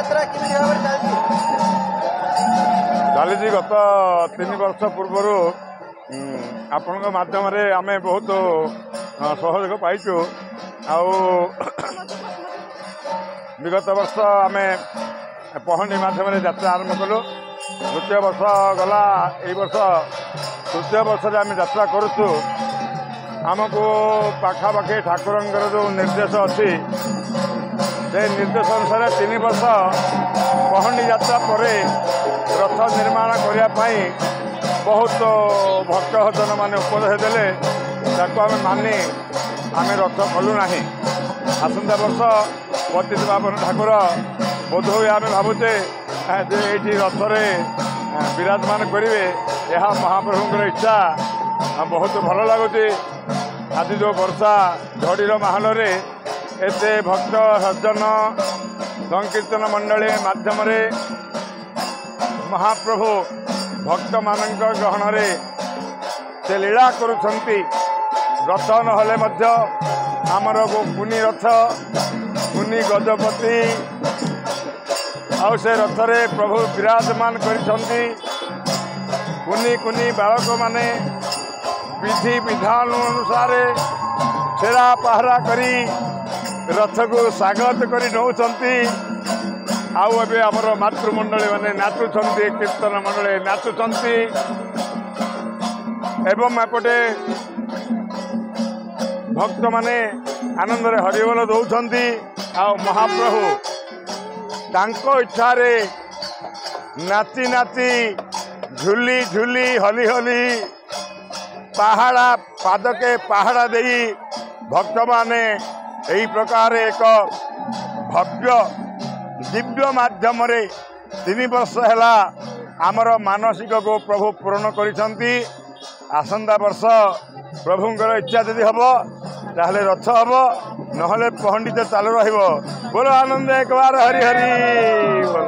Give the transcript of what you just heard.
रथयात्रा किमिति भाबरे चली गत 3 वर्ष पूर्वर आपण मध्यम आम बहुत सहयोग पाइचु विगत वर्ष आम पहंडी मध्यम यात्रा आरंभ कलु द्वितीय वर्ष गला यही वर्ष तृतीय वर्ष आम यात्रा करुचु आमको पाखापाखि ठाकुर जो निर्देश अच्छी से निर्देश अनुसार 3 वर्ष पहंडी यात्रा पर रथ निर्माण करने बहुत भक्तजन मैंने उपदेश देले आम मानि आम रथ कलु ना आसंता वर्ष पतित पावन ठाकुर बोध हुए आम भावुचे ये रथरे विराजमान करेंगे यह महाप्रभुंर इच्छा बहुत भल लगुच आज जो वर्षा झड़ीर माहल एत भक्त सज्जन संकीर्तन मंडली माध्यम महाप्रभु भक्त मान ग्रहण से लीला करुछंती रथ नहले आमर कुनी रथ कुनी गजपति आउ से रथरे प्रभु विराजमान करिछंती कुनी कुनी बालक माने विधि विधान अनुसार छेड़ा पहरा करी रथ को स्वागत करी नौचंती आउ ए आमर मातृमंडली माने नाचुंती कीर्तन मंडली नाचुंती एवं एपटे भक्त माने आनंद हरिबोल दौरान आ महाप्रभु तांको इच्छारे नाची नाची झुली झुली हली हली पहाड़ा पादके पहाड़ा दे भक्त माने यही प्रकार एक भव्य दिव्य माध्यम 3 वर्ष है आमर मानसिक को प्रभु पूरण करिसंती आसंता वर्ष प्रभुंर इच्छा यदि हम ताहले रथ हम नहले पहंडी तो चालू रहिबो बोलो आनंद एक बार हरि हरि बोलो।